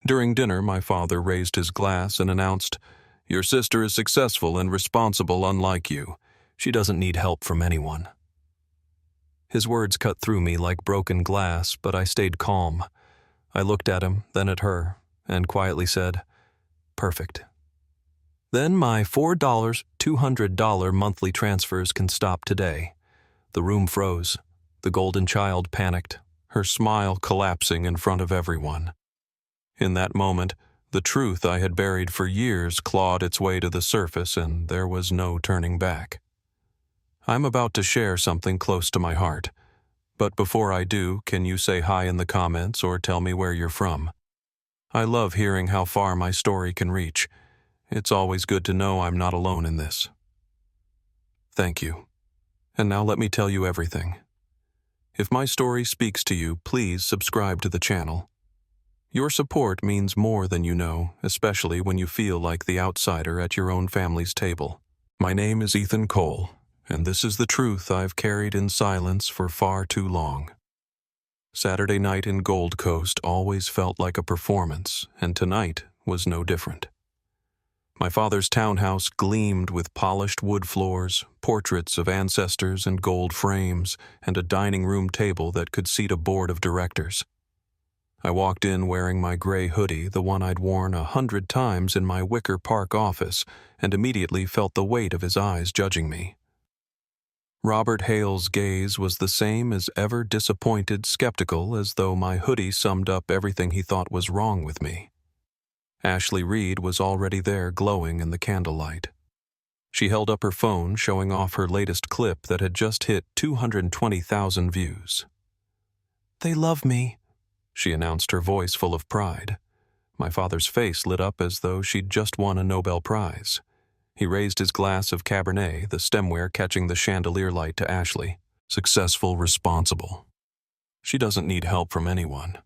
During dinner, my father raised his glass and announced, "Your sister is successful and responsible unlike you. She doesn't need help from anyone." His words cut through me like broken glass, but I stayed calm. I looked at him, then at her, and quietly said, "Perfect." "Then my $4 $200 monthly transfers can stop today." The room froze. The golden child panicked, her smile collapsing in front of everyone. In that moment, the truth I had buried for years clawed its way to the surface, and there was no turning back. I'm about to share something close to my heart. But before I do, can you say hi in the comments or tell me where you're from? I love hearing how far my story can reach. It's always good to know I'm not alone in this. Thank you. And now let me tell you everything. If my story speaks to you, please subscribe to the channel. Your support means more than you know, especially when you feel like the outsider at your own family's table. My name is Ethan Cole, and this is the truth I've carried in silence for far too long. Saturday night in Gold Coast always felt like a performance, and tonight was no different. My father's townhouse gleamed with polished wood floors, portraits of ancestors in gold frames, and a dining room table that could seat a board of directors. I walked in wearing my gray hoodie, the one I'd worn 100 times in my Wicker Park office, and immediately felt the weight of his eyes judging me. Robert Hale's gaze was the same as ever disappointed, skeptical, as though my hoodie summed up everything he thought was wrong with me. Ashley Reed was already there, glowing in the candlelight. She held up her phone, showing off her latest clip that had just hit 220,000 views. "They love me," she announced, her voice full of pride. My father's face lit up as though she'd just won a Nobel Prize. He raised his glass of Cabernet, the stemware catching the chandelier light, to Ashley. "Successful, responsible. She doesn't need help from anyone."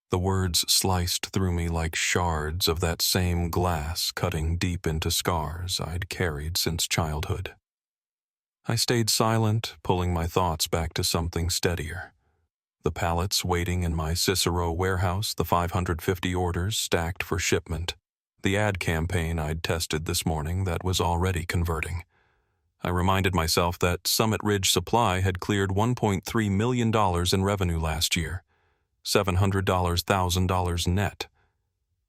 The words sliced through me like shards of that same glass, cutting deep into scars I'd carried since childhood. I stayed silent, pulling my thoughts back to something steadier. The pallets waiting in my Cicero warehouse, the 550 orders stacked for shipment. The ad campaign I'd tested this morning that was already converting. I reminded myself that Summit Ridge Supply had cleared $1.3 million in revenue last year. $700,000 net.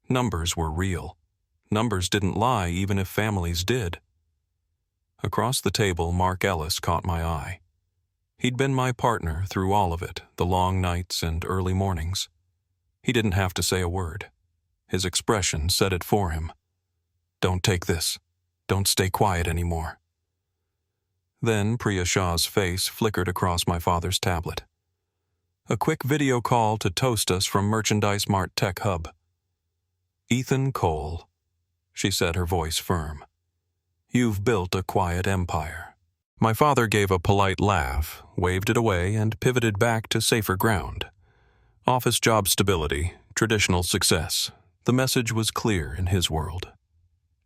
Numbers were real. Numbers didn't lie even if families did. Across the table, Mark Ellis caught my eye. He'd been my partner through all of it, the long nights and early mornings. He didn't have to say a word. His expression said it for him. "Don't take this. Don't stay quiet anymore." Then Priya Shah's face flickered across my father's tablet. A quick video call to toast us from Merchandise Mart Tech Hub. "Ethan Cole," she said, her voice firm. "You've built a quiet empire." My father gave a polite laugh, waved it away, and pivoted back to safer ground. Office job stability, traditional success. The message was clear in his world.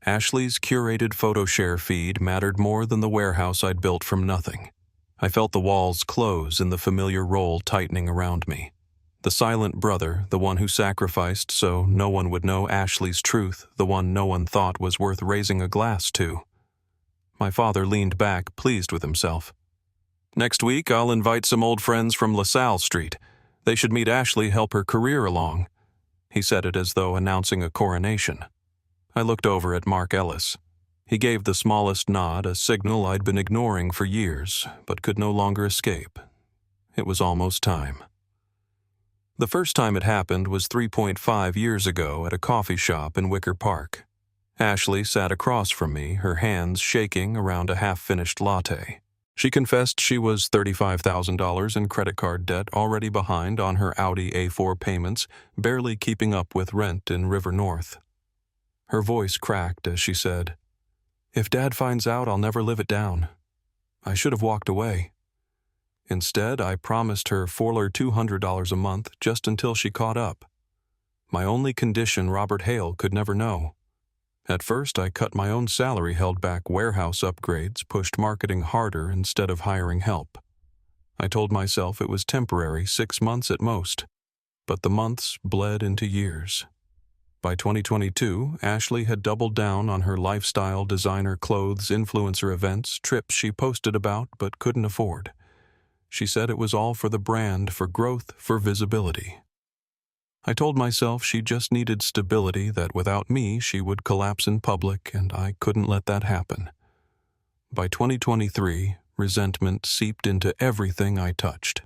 Ashley's curated photo share feed mattered more than the warehouse I'd built from nothing. I felt the walls close and the familiar role tightening around me. The silent brother, the one who sacrificed so no one would know Ashley's truth, the one no one thought was worth raising a glass to. My father leaned back, pleased with himself. "Next week, I'll invite some old friends from LaSalle Street. They should meet Ashley, help her career along." He said it as though announcing a coronation. I looked over at Mark Ellis. He gave the smallest nod, a signal I'd been ignoring for years, but could no longer escape. It was almost time. The first time it happened was 3.5 years ago at a coffee shop in Wicker Park. Ashley sat across from me, her hands shaking around a half-finished latte. She confessed she was $35,000 in credit card debt, already behind on her Audi A4 payments, barely keeping up with rent in River North. Her voice cracked as she said, "If Dad finds out, I'll never live it down. I should have walked away. Instead, I promised her $200 a month just until she caught up. My only condition Robert Hale could never know. At first, I cut my own salary, held back warehouse upgrades, pushed marketing harder instead of hiring help. I told myself it was temporary, 6 months at most. But the months bled into years. By 2022, Ashley had doubled down on her lifestyle, designer clothes, influencer events, trips she posted about but couldn't afford. She said it was all for the brand, for growth, for visibility. I told myself she just needed stability, that without me she would collapse in public, and I couldn't let that happen. By 2023, resentment seeped into everything I touched.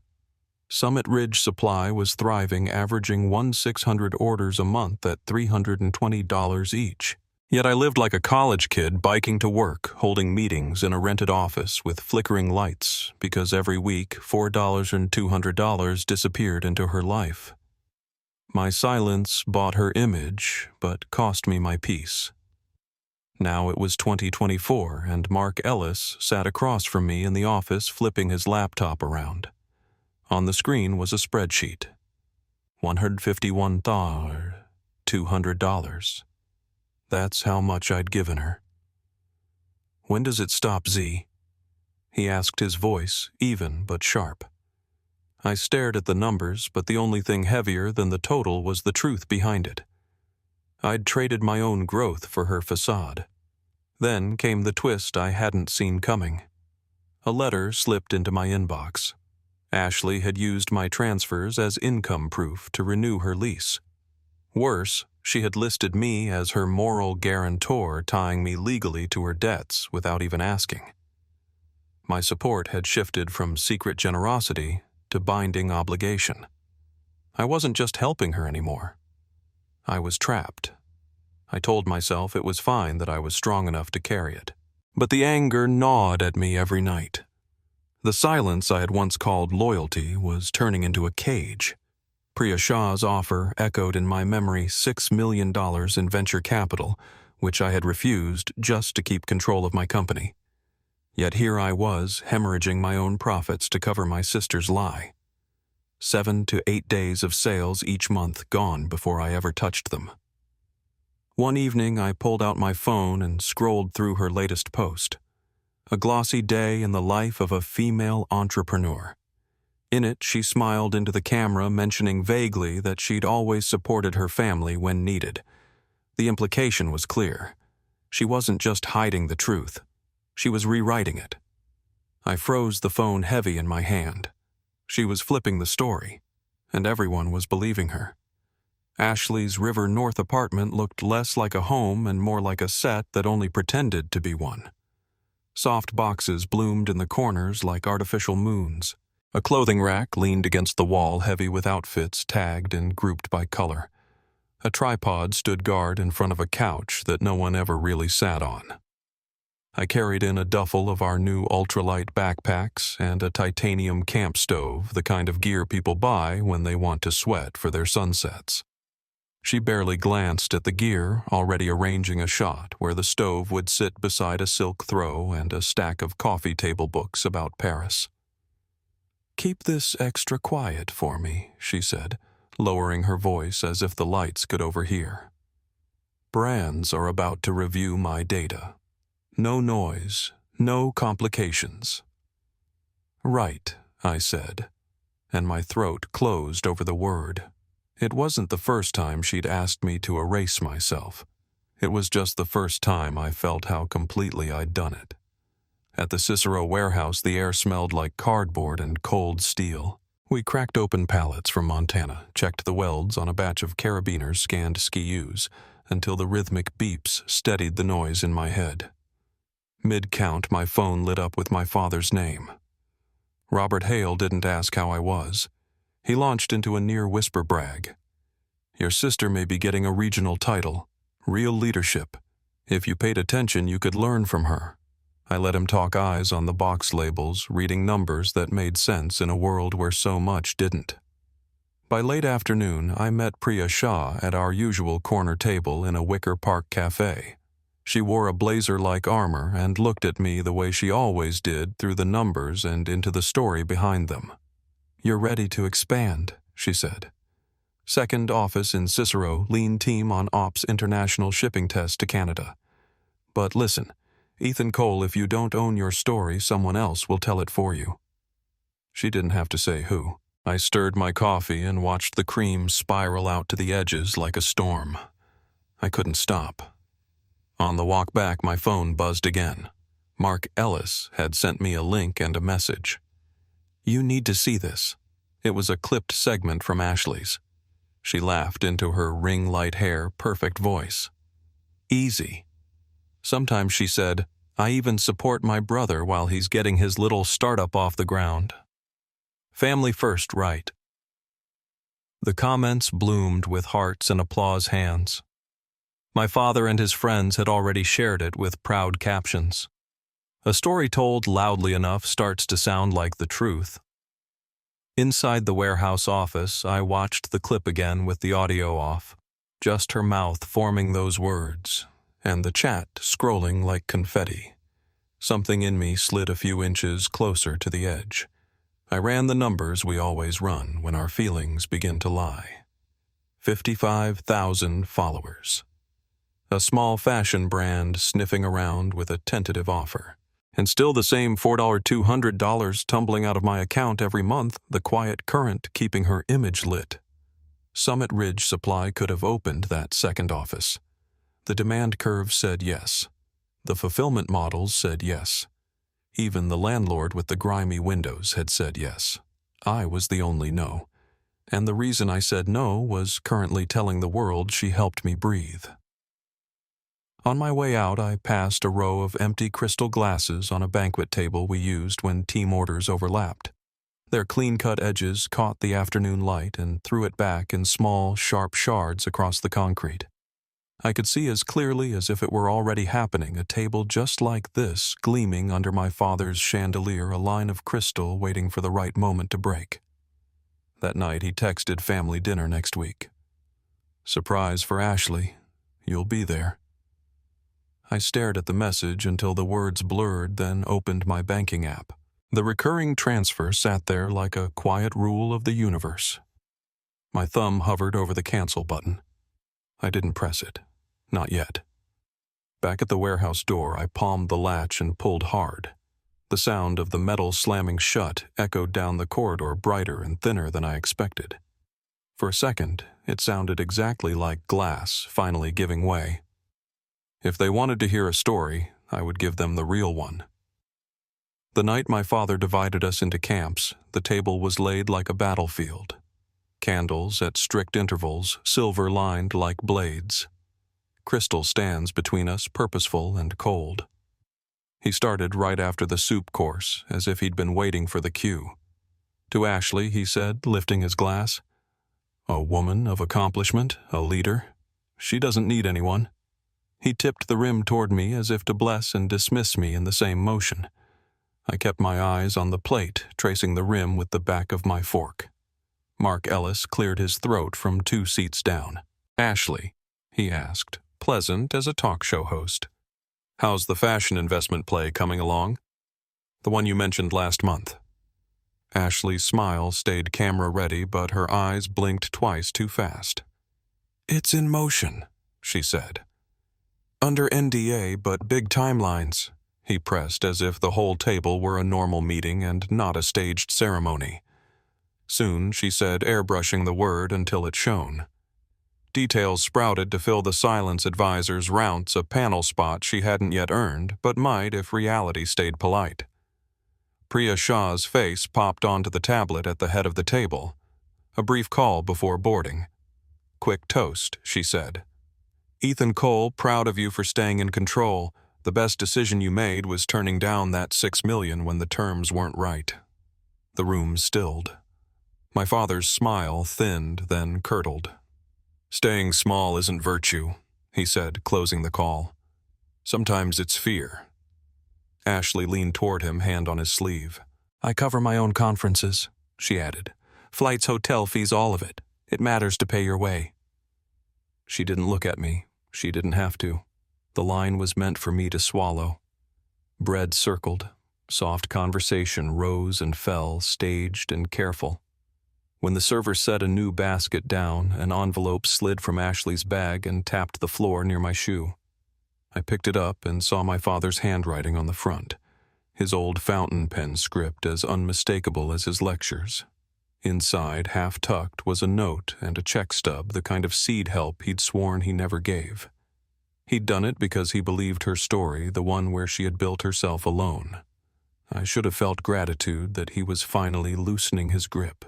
Summit Ridge Supply was thriving, averaging 1,600 orders a month at $320 each. Yet I lived like a college kid, biking to work, holding meetings in a rented office with flickering lights, because every week $4 and $200 disappeared into her life. My silence bought her image, but cost me my peace. Now it was 2024, and Mark Ellis sat across from me in the office, flipping his laptop around. On the screen was a spreadsheet. $151,200. That's how much I'd given her. "When does it stop, Z?" he asked, his voice even but sharp. I stared at the numbers, but the only thing heavier than the total was the truth behind it. I'd traded my own growth for her facade. Then came the twist I hadn't seen coming. A letter slipped into my inbox. Ashley had used my transfers as income proof to renew her lease. Worse, she had listed me as her moral guarantor, tying me legally to her debts without even asking. My support had shifted from secret generosity to binding obligation. I wasn't just helping her anymore. I was trapped. I told myself it was fine, that I was strong enough to carry it. But the anger gnawed at me every night. The silence I had once called loyalty was turning into a cage. Priya Shah's offer echoed in my memory, $6 million in venture capital, which I had refused just to keep control of my company. Yet here I was, hemorrhaging my own profits to cover my sister's lie. 7 to 8 days of sales each month gone before I ever touched them. One evening I pulled out my phone and scrolled through her latest post. A glossy day in the life of a female entrepreneur. In it, she smiled into the camera, mentioning vaguely that she'd always supported her family when needed. The implication was clear. She wasn't just hiding the truth. She was rewriting it. I froze, the phone heavy in my hand. She was flipping the story, and everyone was believing her. Ashley's River North apartment looked less like a home and more like a set that only pretended to be one. Soft boxes bloomed in the corners like artificial moons. A clothing rack leaned against the wall, heavy with outfits tagged and grouped by color. A tripod stood guard in front of a couch that no one ever really sat on. I carried in a duffel of our new ultralight backpacks and a titanium camp stove, the kind of gear people buy when they want to sweat for their sunsets. She barely glanced at the gear, already arranging a shot where the stove would sit beside a silk throw and a stack of coffee table books about Paris. "Keep this extra quiet for me," she said, lowering her voice as if the lights could overhear. "Brands are about to review my data. No noise, no complications." "Right," I said, and my throat closed over the word. It wasn't the first time she'd asked me to erase myself. It was just the first time I felt how completely I'd done it. At the Cicero warehouse, the air smelled like cardboard and cold steel. We cracked open pallets from Montana, checked the welds on a batch of carabiners, scanned SKUs, until the rhythmic beeps steadied the noise in my head. Mid-count, my phone lit up with my father's name. Robert Hale didn't ask how I was. He launched into a near-whisper brag. "Your sister may be getting a regional title. Real leadership. If you paid attention, you could learn from her." I let him talk, eyes on the box labels, reading numbers that made sense in a world where so much didn't. By late afternoon, I met Priya Shah at our usual corner table in a Wicker Park cafe. She wore a blazer-like armor and looked at me the way she always did, through the numbers and into the story behind them. "You're ready to expand," she said. "Second office in Cicero, lean team on ops, international shipping test to Canada. But listen, Ethan Cole, if you don't own your story, someone else will tell it for you." She didn't have to say who. I stirred my coffee and watched the cream spiral out to the edges like a storm. I couldn't stop. On the walk back, my phone buzzed again. Mark Ellis had sent me a link and a message. "You need to see this." It was a clipped segment from Ashley's. She laughed into her ring-light hair, perfect voice. "Easy." Sometimes she said, "I even support my brother while he's getting his little startup off the ground." Family first, right? The comments bloomed with hearts and applause hands. My father and his friends had already shared it with proud captions. A story told loudly enough starts to sound like the truth. Inside the warehouse office, I watched the clip again with the audio off, just her mouth forming those words, and the chat scrolling like confetti. Something in me slid a few inches closer to the edge. I ran the numbers we always run when our feelings begin to lie. 55,000 followers. A small fashion brand sniffing around with a tentative offer. And still the same $4,200 tumbling out of my account every month, the quiet current keeping her image lit. Summit Ridge Supply could have opened that second office. The demand curve said yes. The fulfillment models said yes. Even the landlord with the grimy windows had said yes. I was the only no. And the reason I said no was currently telling the world she helped me breathe. On my way out, I passed a row of empty crystal glasses on a banquet table we used when team orders overlapped. Their clean-cut edges caught the afternoon light and threw it back in small, sharp shards across the concrete. I could see as clearly as if it were already happening a table just like this gleaming under my father's chandelier, a line of crystal waiting for the right moment to break. That night he texted family dinner next week. "Surprise for Ashley. You'll be there." I stared at the message until the words blurred, then opened my banking app. The recurring transfer sat there like a quiet rule of the universe. My thumb hovered over the cancel button. I didn't press it. Not yet. Back at the warehouse door, I palmed the latch and pulled hard. The sound of the metal slamming shut echoed down the corridor brighter and thinner than I expected. For a second, it sounded exactly like glass finally giving way. If they wanted to hear a story, I would give them the real one. The night my father divided us into camps, the table was laid like a battlefield. Candles at strict intervals, silver-lined like blades. Crystal stands between us, purposeful and cold. He started right after the soup course, as if he'd been waiting for the cue. To Ashley, he said, lifting his glass, "A woman of accomplishment, a leader. She doesn't need anyone." He tipped the rim toward me as if to bless and dismiss me in the same motion. I kept my eyes on the plate, tracing the rim with the back of my fork. Mark Ellis cleared his throat from 2 seats down. "Ashley," he asked, pleasant as a talk show host, "how's the fashion investment play coming along? The one you mentioned last month." Ashley's smile stayed camera-ready, but her eyes blinked twice too fast. "It's in motion," she said. "Under NDA, but big timelines," he pressed as if the whole table were a normal meeting and not a staged ceremony. Soon, she said, airbrushing the word until it shone. Details sprouted to fill the silence advisor's rounce, a panel spot she hadn't yet earned, but might if reality stayed polite. Priya Shah's face popped onto the tablet at the head of the table. A brief call before boarding. "Quick toast," she said. "Ethan Cole, proud of you for staying in control. The best decision you made was turning down that $6 million when the terms weren't right." The room stilled. My father's smile thinned, then curdled. "Staying small isn't virtue," he said, closing the call. "Sometimes it's fear." Ashley leaned toward him, hand on his sleeve. "I cover my own conferences," she added. "Flights, hotel fees, all of it. It matters to pay your way." She didn't look at me. She didn't have to. The line was meant for me to swallow. Bread circled. Soft conversation rose and fell, staged and careful. When the server set a new basket down, an envelope slid from Ashley's bag and tapped the floor near my shoe. I picked it up and saw my father's handwriting on the front, his old fountain pen script as unmistakable as his lectures. Inside, half-tucked, was a note and a check stub, the kind of seed help he'd sworn he never gave. He'd done it because he believed her story, the one where she had built herself alone. I should have felt gratitude that he was finally loosening his grip.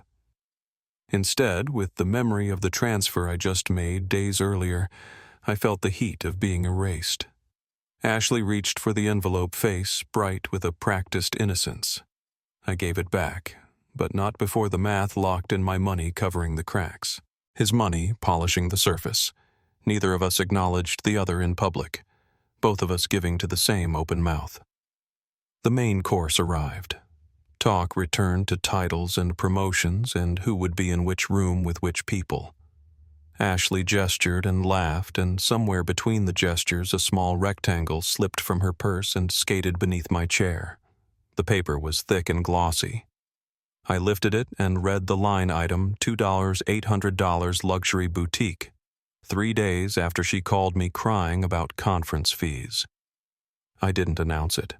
Instead, with the memory of the transfer I just made days earlier, I felt the heat of being erased. Ashley reached for the envelope, face bright with a practiced innocence. I gave it back, but not before the math locked in my money covering the cracks. His money polishing the surface. Neither of us acknowledged the other in public, both of us giving to the same open mouth. The main course arrived. Talk returned to titles and promotions and who would be in which room with which people. Ashley gestured and laughed, and somewhere between the gestures a small rectangle slipped from her purse and skated beneath my chair. The paper was thick and glossy. I lifted it and read the line item, $2, $800 luxury boutique, 3 days after she called me crying about conference fees. I didn't announce it.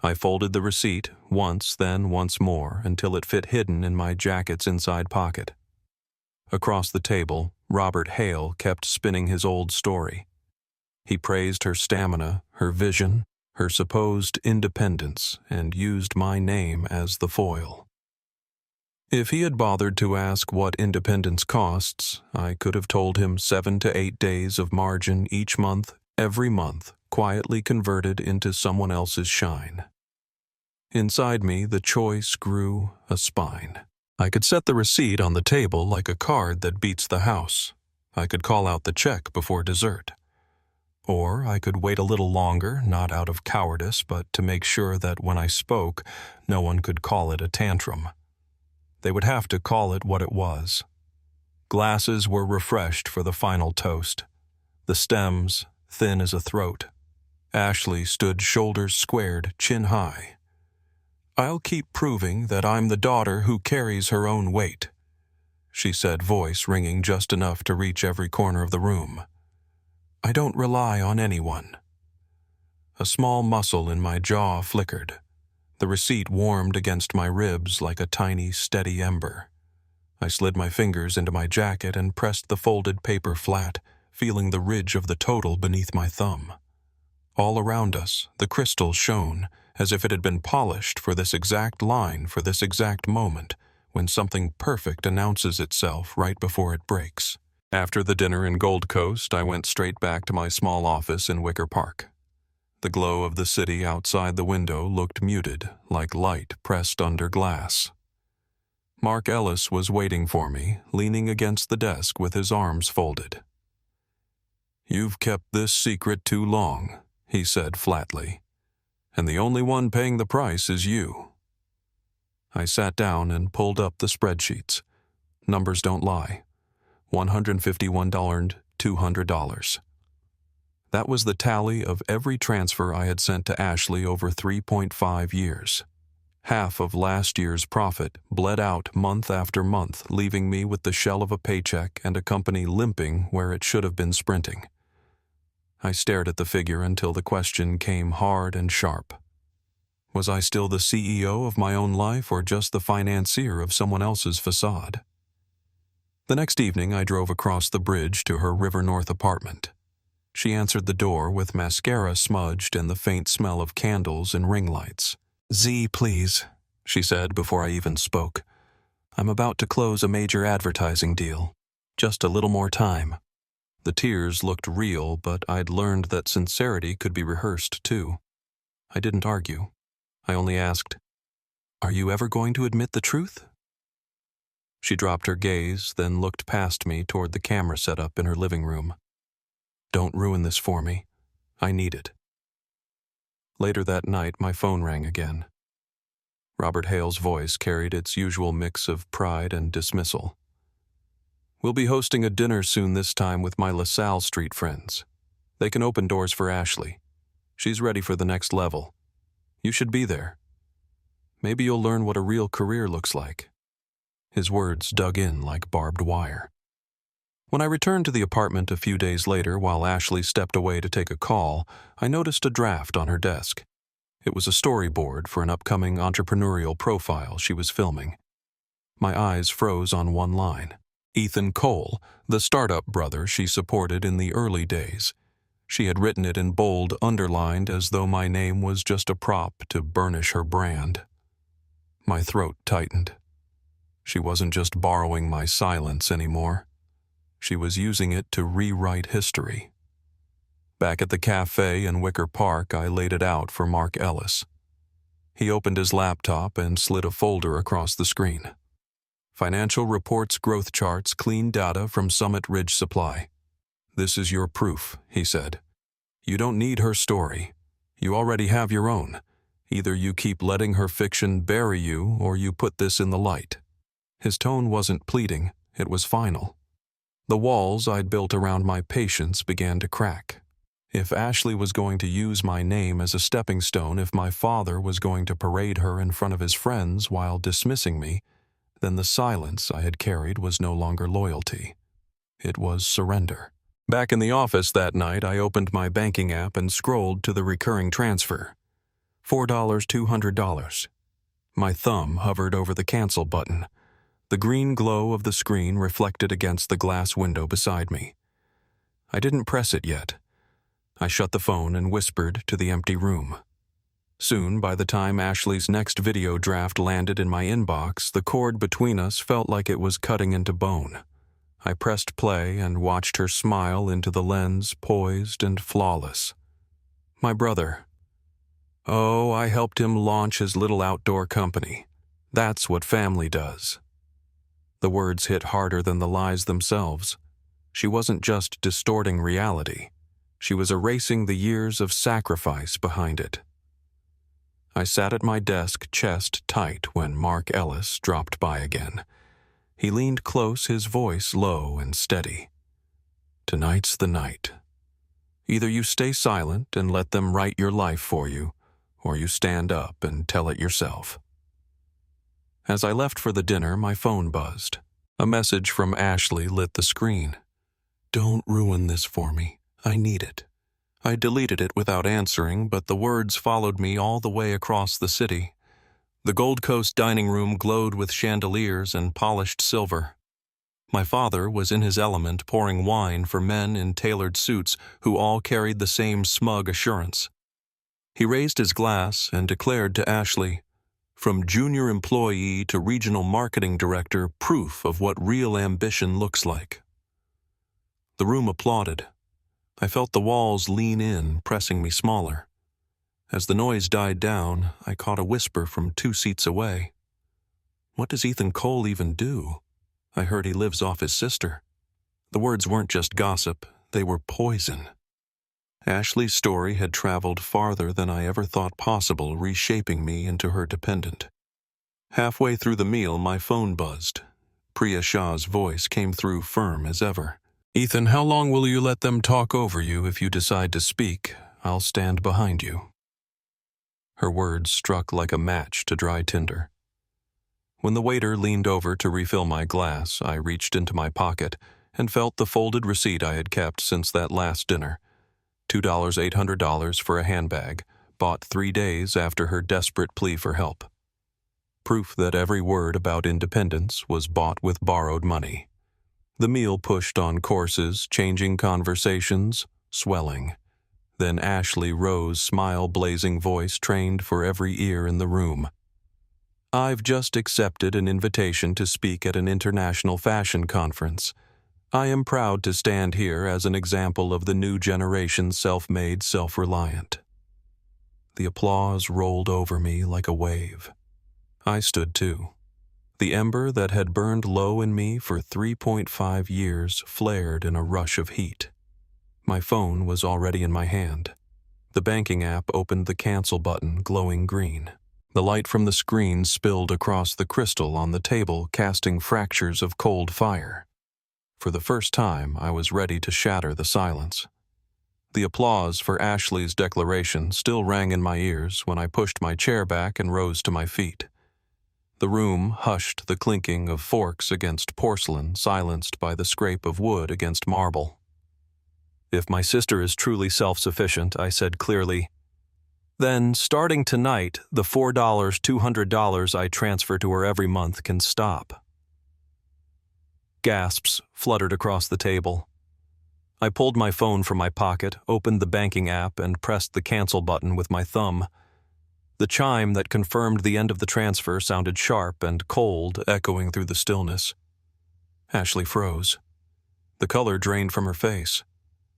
I folded the receipt once, then once more, until it fit hidden in my jacket's inside pocket. Across the table, Robert Hale kept spinning his old story. He praised her stamina, her vision, her supposed independence, and used my name as the foil. If he had bothered to ask what independence costs, I could have told him 7 to 8 days of margin each month, every month, quietly converted into someone else's shine. Inside me, the choice grew a spine. I could set the receipt on the table like a card that beats the house. I could call out the check before dessert. Or I could wait a little longer, not out of cowardice, but to make sure that when I spoke, no one could call it a tantrum. They would have to call it what it was. Glasses were refreshed for the final toast. The stems, thin as a throat. Ashley stood shoulders squared, chin high. "I'll keep proving that I'm the daughter who carries her own weight," she said, voice ringing just enough to reach every corner of the room. "I don't rely on anyone." A small muscle in my jaw flickered. The receipt warmed against my ribs like a tiny, steady ember. I slid my fingers into my jacket and pressed the folded paper flat, feeling the ridge of the total beneath my thumb. All around us, the crystal shone, as if it had been polished for this exact line, for this exact moment, when something perfect announces itself right before it breaks. After the dinner in Gold Coast, I went straight back to my small office in Wicker Park. The glow of the city outside the window looked muted, like light pressed under glass. Mark Ellis was waiting for me, leaning against the desk with his arms folded. "You've kept this secret too long," he said flatly. "And the only one paying the price is you." I sat down and pulled up the spreadsheets. Numbers don't lie. $151, $200. That was the tally of every transfer I had sent to Ashley over 3.5 years. Half of last year's profit bled out month after month, leaving me with the shell of a paycheck and a company limping where it should have been sprinting. I stared at the figure until the question came hard and sharp. Was I still the CEO of my own life or just the financier of someone else's facade? The next evening I drove across the bridge to her River North apartment. She answered the door with mascara smudged and the faint smell of candles and ring lights. "Z, please," she said before I even spoke. "I'm about to close a major advertising deal. Just a little more time." The tears looked real, but I'd learned that sincerity could be rehearsed too. I didn't argue. I only asked, "Are you ever going to admit the truth?" She dropped her gaze, then looked past me toward the camera setup in her living room. "Don't ruin this for me. I need it." Later that night, my phone rang again. Robert Hale's voice carried its usual mix of pride and dismissal. "We'll be hosting a dinner soon, this time with my LaSalle Street friends. They can open doors for Ashley. She's ready for the next level. You should be there. Maybe you'll learn what a real career looks like." His words dug in like barbed wire. When I returned to the apartment a few days later while Ashley stepped away to take a call, I noticed a draft on her desk. It was a storyboard for an upcoming entrepreneurial profile she was filming. My eyes froze on one line. Ethan Cole, the startup brother she supported in the early days. She had written it in bold, underlined, as though my name was just a prop to burnish her brand. My throat tightened. She wasn't just borrowing my silence anymore. She was using it to rewrite history. Back at the cafe in Wicker Park, I laid it out for Mark Ellis. He opened his laptop and slid a folder across the screen. Financial reports, growth charts, clean data from Summit Ridge Supply. This is your proof, he said. You don't need her story. You already have your own. Either you keep letting her fiction bury you, or you put this in the light. His tone wasn't pleading, it was final. The walls I'd built around my patience began to crack. If Ashley was going to use my name as a stepping stone, if my father was going to parade her in front of his friends while dismissing me, then the silence I had carried was no longer loyalty. It was surrender. Back in the office that night, I opened my banking app and scrolled to the recurring transfer. $4, $200. My thumb hovered over the cancel button. The green glow of the screen reflected against the glass window beside me. I didn't press it yet. I shut the phone and whispered to the empty room. Soon, by the time Ashley's next video draft landed in my inbox, the cord between us felt like it was cutting into bone. I pressed play and watched her smile into the lens, poised and flawless. My brother. Oh, I helped him launch his little outdoor company. That's what family does. The words hit harder than the lies themselves. She wasn't just distorting reality. She was erasing the years of sacrifice behind it. I sat at my desk, chest tight, when Mark Ellis dropped by again. He leaned close, his voice low and steady. Tonight's the night. Either you stay silent and let them write your life for you, or you stand up and tell it yourself. As I left for the dinner, my phone buzzed. A message from Ashley lit the screen. Don't ruin this for me. I need it. I deleted it without answering, but the words followed me all the way across the city. The Gold Coast dining room glowed with chandeliers and polished silver. My father was in his element, pouring wine for men in tailored suits who all carried the same smug assurance. He raised his glass and declared to Ashley, "From junior employee to regional marketing director, proof of what real ambition looks like." The room applauded. I felt the walls lean in, pressing me smaller. As the noise died down, I caught a whisper from 2 seats away. What does Ethan Cole even do? I heard he lives off his sister. The words weren't just gossip, they were poison. Ashley's story had traveled farther than I ever thought possible, reshaping me into her dependent. Halfway through the meal, my phone buzzed. Priya Shah's voice came through firm as ever. Ethan, how long will you let them talk over you? If you decide to speak, I'll stand behind you. Her words struck like a match to dry tinder. When the waiter leaned over to refill my glass, I reached into my pocket and felt the folded receipt I had kept since that last dinner. $2 $800 for a handbag, bought 3 days after her desperate plea for help. Proof that every word about independence was bought with borrowed money. The meal pushed on courses, changing conversations, swelling. Then Ashley rose, smile-blazing voice trained for every ear in the room. I've just accepted an invitation to speak at an international fashion conference. I am proud to stand here as an example of the new generation self-made, self-reliant. The applause rolled over me like a wave. I stood too. The ember that had burned low in me for 3.5 years flared in a rush of heat. My phone was already in my hand. The banking app opened the cancel button, glowing green. The light from the screen spilled across the crystal on the table, casting fractures of cold fire. For the first time, I was ready to shatter the silence. The applause for Ashley's declaration still rang in my ears when I pushed my chair back and rose to my feet. The room hushed the clinking of forks against porcelain, silenced by the scrape of wood against marble. If my sister is truly self-sufficient, I said clearly, then, starting tonight, the $4 $200 I transfer to her every month can stop. Gasps fluttered across the table. I pulled my phone from my pocket, opened the banking app, and pressed the cancel button with my thumb. The chime that confirmed the end of the transfer sounded sharp and cold, echoing through the stillness. Ashley froze. The color drained from her face.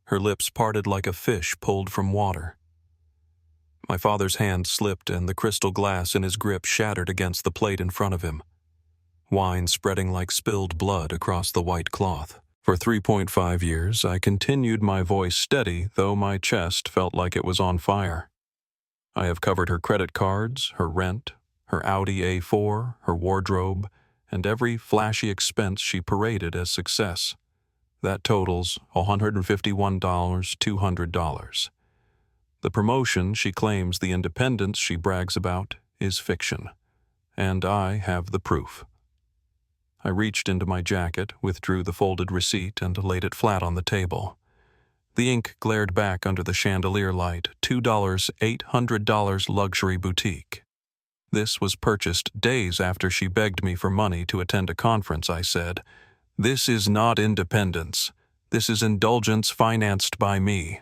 Her lips parted like a fish pulled from water. My father's hand slipped and the crystal glass in his grip shattered against the plate in front of him. Wine spreading like spilled blood across the white cloth. For 3.5 years, I continued my voice steady, though my chest felt like it was on fire. I have covered her credit cards, her rent, her Audi A4, her wardrobe, and every flashy expense she paraded as success. That totals $151,200. The promotion she claims, the independence she brags about, is fiction. And I have the proof. I reached into my jacket, withdrew the folded receipt, and laid it flat on the table. The ink glared back under the chandelier light. $2, $800 luxury boutique. This was purchased days after she begged me for money to attend a conference, I said. This is not independence. This is indulgence financed by me.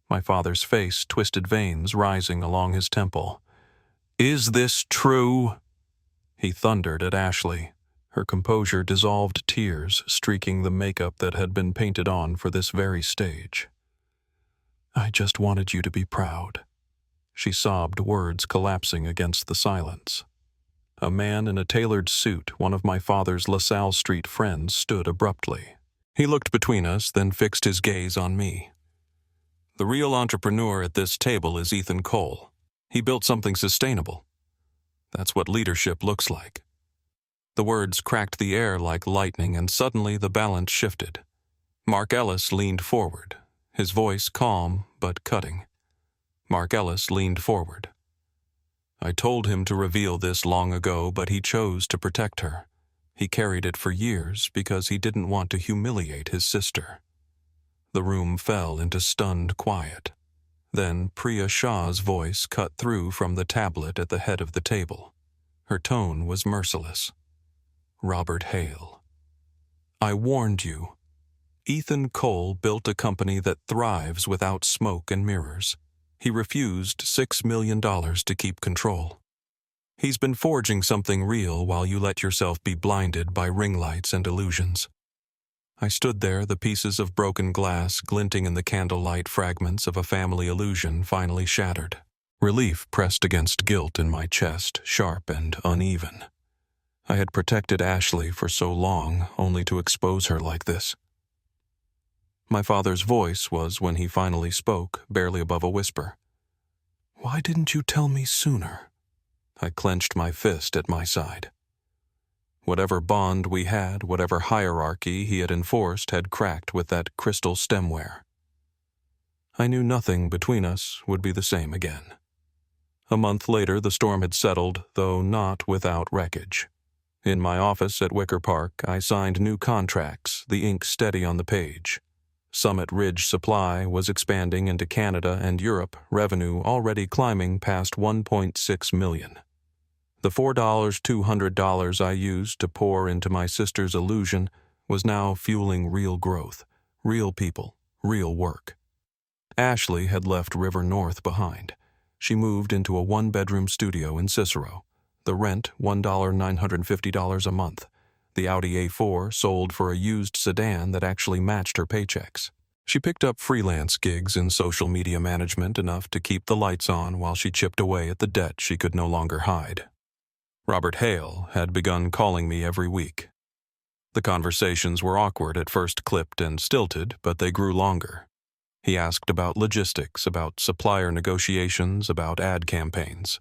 My father's face twisted, veins rising along his temple. Is this true? He thundered at Ashley. Her composure dissolved, tears streaking the makeup that had been painted on for this very stage. I just wanted you to be proud. She sobbed, words collapsing against the silence. A man in a tailored suit, one of my father's LaSalle Street friends, stood abruptly. He looked between us, then fixed his gaze on me. The real entrepreneur at this table is Ethan Cole. He built something sustainable. That's what leadership looks like. The words cracked the air like lightning, and suddenly the balance shifted. Mark Ellis leaned forward, his voice calm but cutting. Mark Ellis leaned forward. I told him to reveal this long ago, but he chose to protect her. He carried it for years because he didn't want to humiliate his sister. The room fell into stunned quiet. Then Priya Shah's voice cut through from the tablet at the head of the table. Her tone was merciless. Robert Hale. I warned you. Ethan Cole built a company that thrives without smoke and mirrors. He refused $6 million to keep control. He's been forging something real while you let yourself be blinded by ring lights and illusions. I stood there, the pieces of broken glass glinting in the candlelight, fragments of a family illusion finally shattered. Relief pressed against guilt in my chest, sharp and uneven. I had protected Ashley for so long, only to expose her like this. My father's voice was, when he finally spoke, barely above a whisper. Why didn't you tell me sooner? I clenched my fist at my side. Whatever bond we had, whatever hierarchy he had enforced, had cracked with that crystal stemware. I knew nothing between us would be the same again. A month later, the storm had settled, though not without wreckage. In my office at Wicker Park, I signed new contracts, the ink steady on the page. Summit Ridge Supply was expanding into Canada and Europe, revenue already climbing past $1.6 million. The $200 I used to pour into my sister's illusion was now fueling real growth, real people, real work. Ashley had left River North behind. She moved into a one-bedroom studio in Cicero. The rent, $950 a month. The Audi A4 sold for a used sedan that actually matched her paychecks. She picked up freelance gigs in social media management, enough to keep the lights on while she chipped away at the debt she could no longer hide. Robert Hale had begun calling me every week. The conversations were awkward, at first clipped and stilted, but they grew longer. He asked about logistics, about supplier negotiations, about ad campaigns.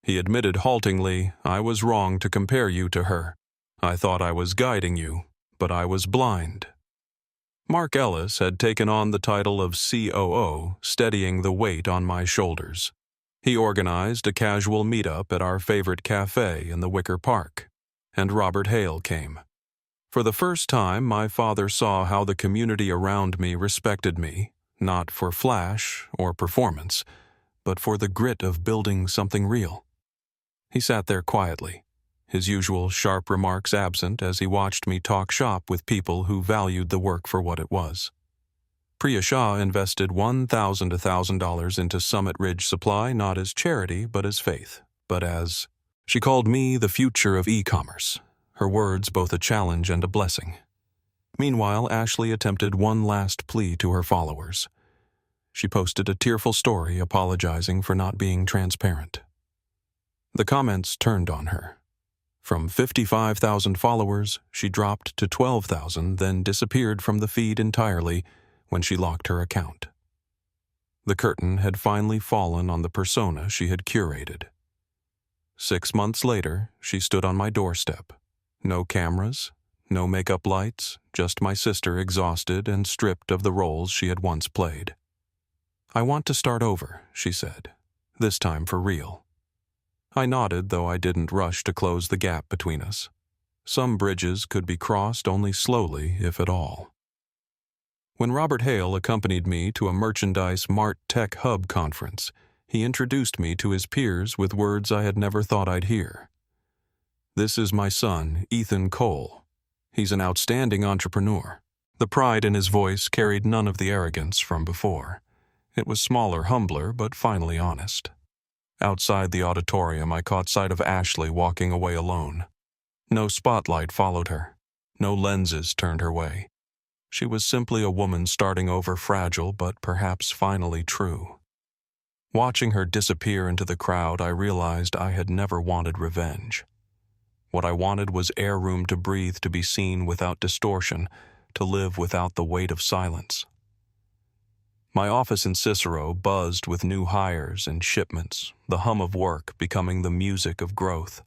He admitted haltingly, I was wrong to compare you to her. I thought I was guiding you, but I was blind. Mark Ellis had taken on the title of COO, steadying the weight on my shoulders. He organized a casual meetup at our favorite cafe in the Wicker Park, and Robert Hale came. For the first time, my father saw how the community around me respected me, not for flash or performance, but for the grit of building something real. He sat there quietly, his usual sharp remarks absent as he watched me talk shop with people who valued the work for what it was. Priya Shah invested $1,000 into Summit Ridge Supply not as charity but as faith, but as... She called me the future of e-commerce, her words both a challenge and a blessing. Meanwhile, Ashley attempted one last plea to her followers. She posted a tearful story apologizing for not being transparent. The comments turned on her. From 55,000 followers, she dropped to 12,000, then disappeared from the feed entirely when she locked her account. The curtain had finally fallen on the persona she had curated. 6 months later, she stood on my doorstep. No cameras, no makeup lights, just my sister exhausted and stripped of the roles she had once played. "I want to start over," she said, "this time for real." I nodded, though I didn't rush to close the gap between us. Some bridges could be crossed only slowly, if at all. When Robert Hale accompanied me to a Merchandise Mart Tech Hub conference, he introduced me to his peers with words I had never thought I'd hear. "This is my son, Ethan Cole. He's an outstanding entrepreneur." The pride in his voice carried none of the arrogance from before. It was smaller, humbler, but finally honest. Outside the auditorium, I caught sight of Ashley walking away alone. No spotlight followed her. No lenses turned her way. She was simply a woman starting over, fragile, but perhaps finally true. Watching her disappear into the crowd, I realized I had never wanted revenge. What I wanted was air room to breathe, to be seen without distortion, to live without the weight of silence. My office in Cicero buzzed with new hires and shipments, the hum of work becoming the music of growth.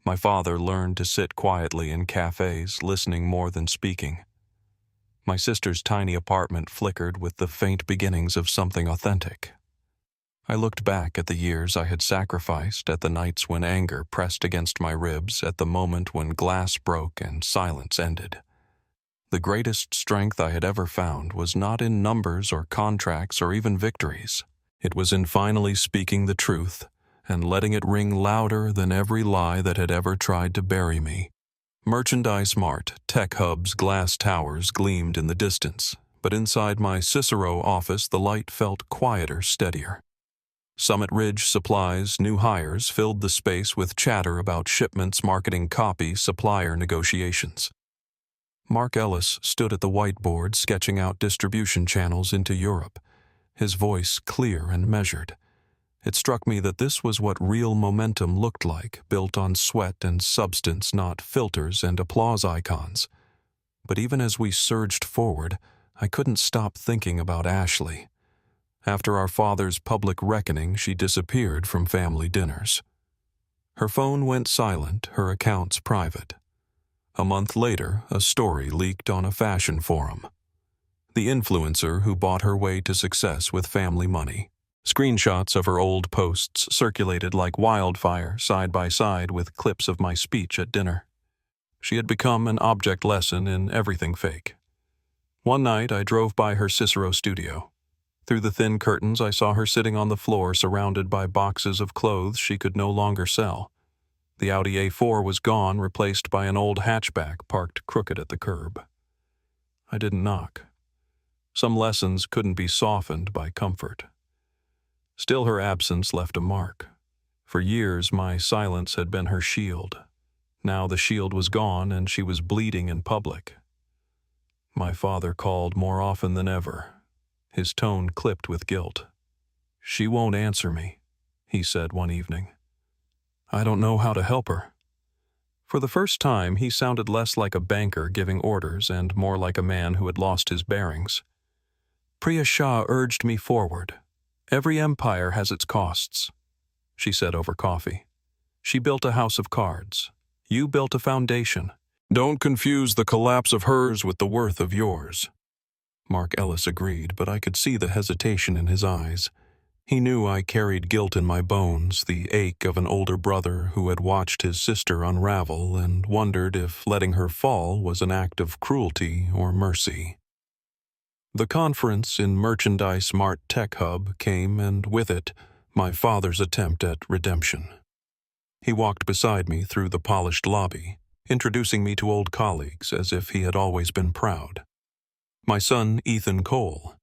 My father learned to sit quietly in cafes, listening more than speaking. My sister's tiny apartment flickered with the faint beginnings of something authentic. I looked back at the years I had sacrificed, at the nights when anger pressed against my ribs, at the moment when glass broke and silence ended. The greatest strength I had ever found was not in numbers or contracts or even victories. It was in finally speaking the truth and letting it ring louder than every lie that had ever tried to bury me. Merchandise Mart, Tech Hub's glass towers gleamed in the distance, but inside my Cicero office the light felt quieter, steadier. Summit Ridge Supply's new hires filled the space with chatter about shipments, marketing copy, supplier negotiations. Mark Ellis stood at the whiteboard sketching out distribution channels into Europe, his voice clear and measured. It struck me that this was what real momentum looked like, built on sweat and substance, not filters and applause icons. But even as we surged forward, I couldn't stop thinking about Ashley. After our father's public reckoning, she disappeared from family dinners. Her phone went silent, her accounts private. A month later, a story leaked on a fashion forum. The influencer who bought her way to success with family money. Screenshots of her old posts circulated like wildfire, side by side with clips of my speech at dinner. She had become an object lesson in everything fake. One night, I drove by her Cicero studio. Through the thin curtains, I saw her sitting on the floor surrounded by boxes of clothes she could no longer sell. The Audi A4 was gone, replaced by an old hatchback parked crooked at the curb. I didn't knock. Some lessons couldn't be softened by comfort. Still, her absence left a mark. For years, my silence had been her shield. Now the shield was gone, and she was bleeding in public. My father called more often than ever, his tone clipped with guilt. "She won't answer me," he said one evening. "I don't know how to help her." For the first time, he sounded less like a banker giving orders and more like a man who had lost his bearings. "Priya Shah urged me forward. Every empire has its costs," she said over coffee. "She built a house of cards. You built a foundation. Don't confuse the collapse of hers with the worth of yours." Mark Ellis agreed, but I could see the hesitation in his eyes. He knew I carried guilt in my bones, the ache of an older brother who had watched his sister unravel and wondered if letting her fall was an act of cruelty or mercy. The conference in Merchandise Mart Tech Hub came, and with it, my father's attempt at redemption. He walked beside me through the polished lobby, introducing me to old colleagues as if he had always been proud. My son, Ethan Cole.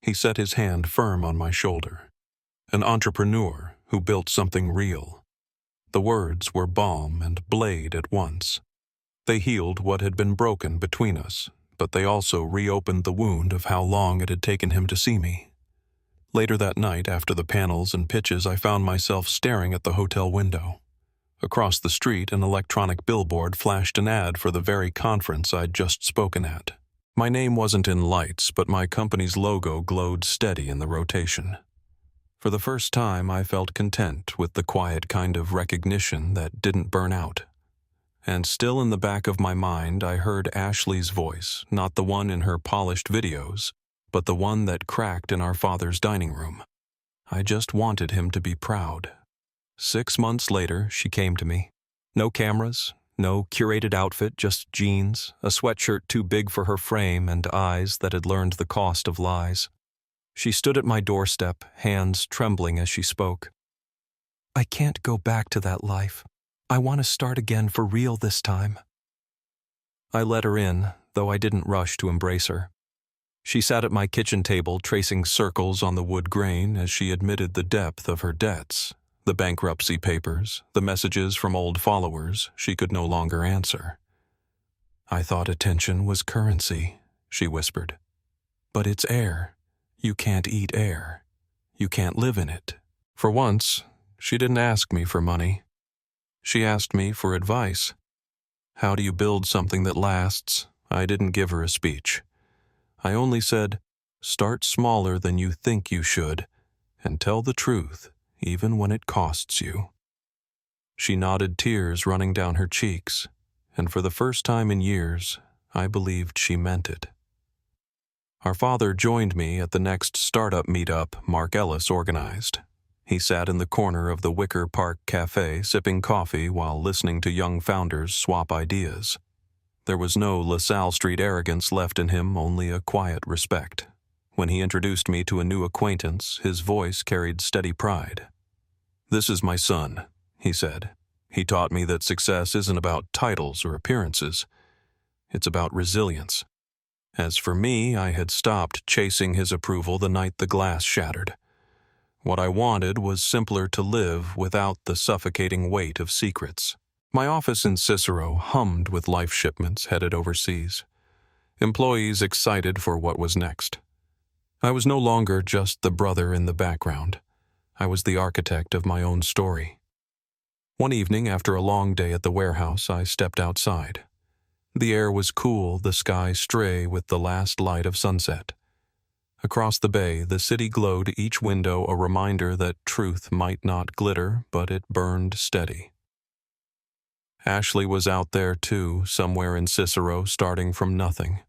He set his hand firm on my shoulder. An entrepreneur who built something real. The words were balm and blade at once. They healed what had been broken between us, but they also reopened the wound of how long it had taken him to see me. Later that night, after the panels and pitches, I found myself staring at the hotel window. Across the street, an electronic billboard flashed an ad for the very conference I'd just spoken at. My name wasn't in lights, but my company's logo glowed steady in the rotation. For the first time, I felt content with the quiet kind of recognition that didn't burn out. And still in the back of my mind, I heard Ashley's voice, not the one in her polished videos, but the one that cracked in our father's dining room. I just wanted him to be proud. 6 months later, she came to me. No cameras, no curated outfit, just jeans, a sweatshirt too big for her frame, and eyes that had learned the cost of lies. She stood at my doorstep, hands trembling as she spoke. "I can't go back to that life. I want to start again for real this time." I let her in, though I didn't rush to embrace her. She sat at my kitchen table, tracing circles on the wood grain as she admitted the depth of her debts, the bankruptcy papers, the messages from old followers she could no longer answer. "I thought attention was currency," she whispered. "But it's air. You can't eat air. You can't live in it." For once, she didn't ask me for money. She asked me for advice. How do you build something that lasts? I didn't give her a speech. I only said, start smaller than you think you should, and tell the truth, even when it costs you. She nodded, tears running down her cheeks, and for the first time in years, I believed she meant it. Our father joined me at the next startup meetup Mark Ellis organized. He sat in the corner of the Wicker Park Cafe sipping coffee while listening to young founders swap ideas. There was no LaSalle Street arrogance left in him, only a quiet respect. When he introduced me to a new acquaintance, his voice carried steady pride. "This is my son," he said. "He taught me that success isn't about titles or appearances. It's about resilience." As for me, I had stopped chasing his approval the night the glass shattered. What I wanted was simpler to live without the suffocating weight of secrets. My office in Cicero hummed with life shipments headed overseas. Employees excited for what was next. I was no longer just the brother in the background. I was the architect of my own story. One evening, after a long day at the warehouse, I stepped outside. The air was cool, the sky stray with the last light of sunset. Across the bay, the city glowed, each window a reminder that truth might not glitter, but it burned steady. Ashley was out there too, somewhere in Cicero, starting from nothing.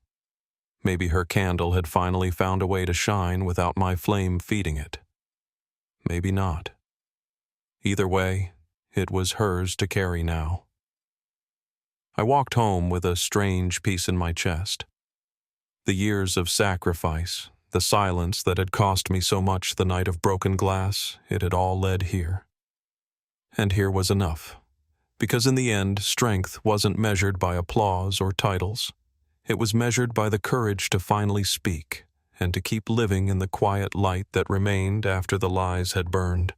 Maybe her candle had finally found a way to shine without my flame feeding it. Maybe not. Either way, it was hers to carry now. I walked home with a strange peace in my chest. The years of sacrifice, the silence that had cost me so much the night of broken glass, it had all led here. And here was enough. Because in the end, strength wasn't measured by applause or titles. It was measured by the courage to finally speak and to keep living in the quiet light that remained after the lies had burned.